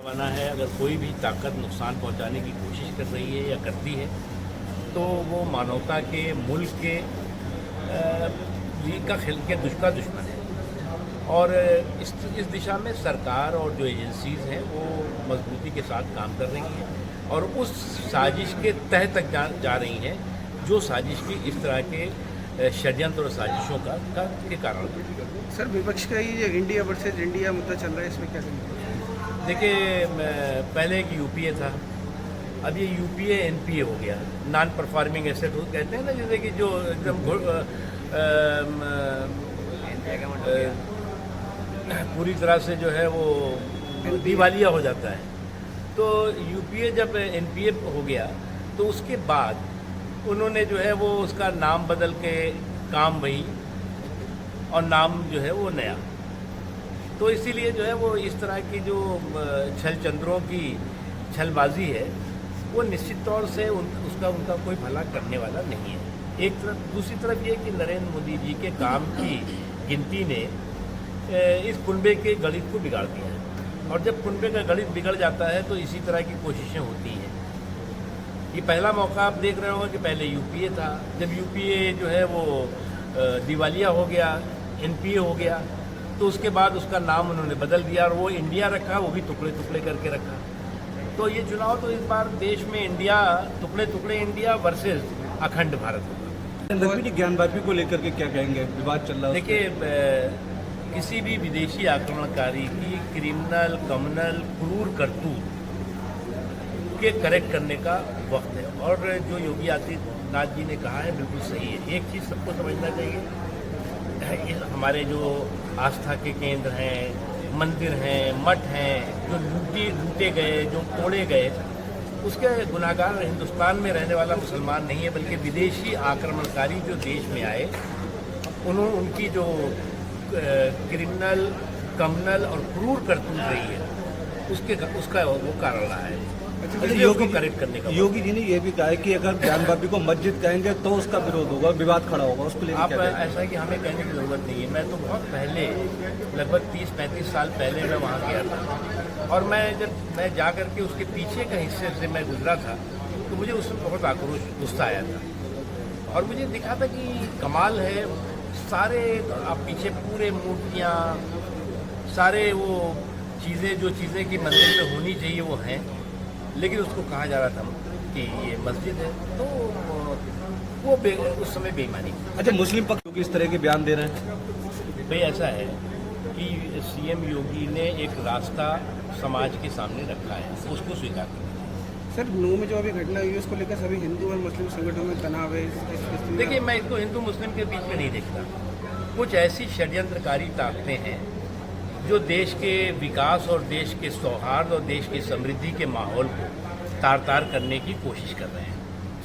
माना है अगर कोई भी ताकत नुकसान पहुंचाने की कोशिश कर रही है या करती है तो वो मानवता के मुल्क के का दुश्मन है। और इस दिशा में सरकार और जो एजेंसीज हैं वो मजबूती के साथ काम कर रही हैं और उस साजिश के तह तक जा रही हैं जो साजिश की इस तरह के षड्यंत्र और साजिशों के कारण। सर, विपक्ष का ये इंडिया वर्सेज इंडिया मुद्दा चल रहा है, इसमें क्या कहेंगे? देखिए, पहले एक यूपीए था, अब ये यूपीए एनपीए हो गया, नॉन परफॉर्मिंग एसेट कहते हैं ना, जैसे कि जो एकदम पूरी तरह से जो है वो दिवालिया हो जाता है। तो यूपीए जब एनपीए हो गया तो उसके बाद उन्होंने जो है वो उसका नाम बदल के काम वही और नाम जो है वो नया। तो इसीलिए जो है वो इस तरह की जो छल चंद्रों की छलबाजी है वो निश्चित तौर से उनका कोई भला करने वाला नहीं है। एक तरफ, दूसरी तरफ ये कि नरेंद्र मोदी जी के काम की गिनती ने इस कुनबे के गणित को बिगाड़ दिया है और जब कुनबे का गणित बिगड़ जाता है तो इसी तरह की कोशिशें होती हैं। ये पहला मौका आप देख रहे होंगे कि पहले यूपीए था, जब यूपीए जो है वो दिवालिया हो गया, एनपीए हो गया, तो उसके बाद उसका नाम उन्होंने बदल दिया और वो इंडिया रखा, वो भी टुकड़े टुकड़े करके रखा। तो ये चुनाव तो इस बार देश में इंडिया टुकड़े टुकड़े इंडिया वर्सेस अखंड भारत होगा। ज्ञानवापी को लेकर के क्या कहेंगे, विवाद चल रहा है? देखिए, किसी भी विदेशी आक्रमणकारी की क्रिमिनल कम्युनल क्रूर करतूत के करेक्ट करने का वक्त है और जो योगी आदित्यनाथ जी ने कहा है बिल्कुल सही है। एक चीज़ सबको समझना चाहिए, हमारे जो आस्था के केंद्र हैं, मंदिर हैं, मठ हैं, जो लूटे गए, जो तोड़े गए, उसके गुनाहगार हिंदुस्तान में रहने वाला मुसलमान नहीं है बल्कि विदेशी आक्रमणकारी जो देश में आए उनकी जो क्रिमिनल कम्युनल और क्रूर करतूत रही है उसका वो कारण रहा है। योगी करेक्ट करने का योगी जी ने यह भी कहा है कि अगर ज्ञानवापी को मस्जिद कहेंगे तो उसका विरोध होगा, विवाद खड़ा होगा, उसको लेकर आप ऐसा है कि हमें कहने की ज़रूरत नहीं है। मैं तो बहुत पहले, लगभग 30-35 साल पहले मैं वहाँ गया था और मैं जा करके उसके पीछे का हिस्से से मैं गुजरा था तो मुझे उसमें बहुत आक्रोश, गुस्सा आया था और मुझे दिखा था कि कमाल है, सारे आप पीछे पूरे मूर्तियाँ, सारे वो चीज़ें जो चीज़ें की मंदिर में होनी चाहिए वो हैं, लेकिन उसको कहा जा रहा था कि ये मस्जिद है, तो वो उस समय बेईमानी। अच्छा, मुस्लिम पक्ष इस तरह के बयान दे रहे हैं? भाई ऐसा है कि सीएम योगी ने एक रास्ता समाज के सामने रखा है, उसको स्वीकार करें। सर, नू में जो अभी घटना हुई है उसको लेकर सभी हिंदू और मुस्लिम संगठनों में तनाव है। देखिए, मैं इसको हिंदू मुस्लिम के बीच में नहीं देखता। कुछ ऐसी षड्यंत्रकारी ताकतें हैं जो देश के विकास और देश के सौहार्द और देश की समृद्धि के माहौल को तार करने की कोशिश कर रहे हैं,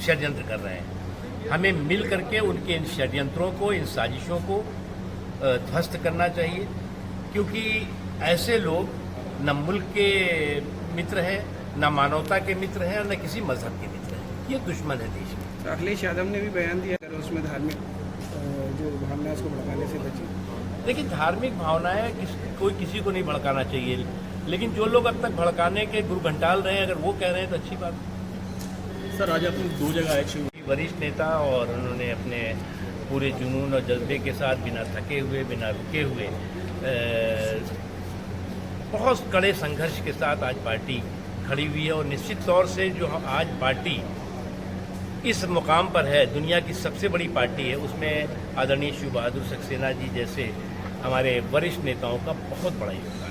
षड्यंत्र कर रहे हैं। हमें मिल करके उनके इन षड्यंत्रों को, इन साजिशों को ध्वस्त करना चाहिए, क्योंकि ऐसे लोग न मुल्क के मित्र हैं, न मानवता के मित्र हैं और न किसी मजहब के मित्र हैं। ये दुश्मन है देश में। अखिलेश यादव ने भी बयान दिया है उसमें धार्मिक जो भावना उसको भड़काने से बची। देखिए, धार्मिक भावनाएं कोई किसी को नहीं भड़काना चाहिए, लेकिन जो लोग अब तक भड़काने के गुरघंटाल रहे हैं, अगर वो कह रहे हैं तो अच्छी बात है। सर, आज आपने 2 जगह आए, वरिष्ठ नेता और उन्होंने अपने पूरे जुनून और जज्बे के साथ बिना थके हुए, बिना रुके हुए, बहुत कड़े संघर्ष के साथ आज पार्टी खड़ी हुई है और निश्चित तौर से जो आज पार्टी इस मुकाम पर है, दुनिया की सबसे बड़ी पार्टी है, उसमें आदरणीय शिव बहादुर सक्सेना जी जैसे हमारे वरिष्ठ नेताओं का बहुत बड़ा योगदान है।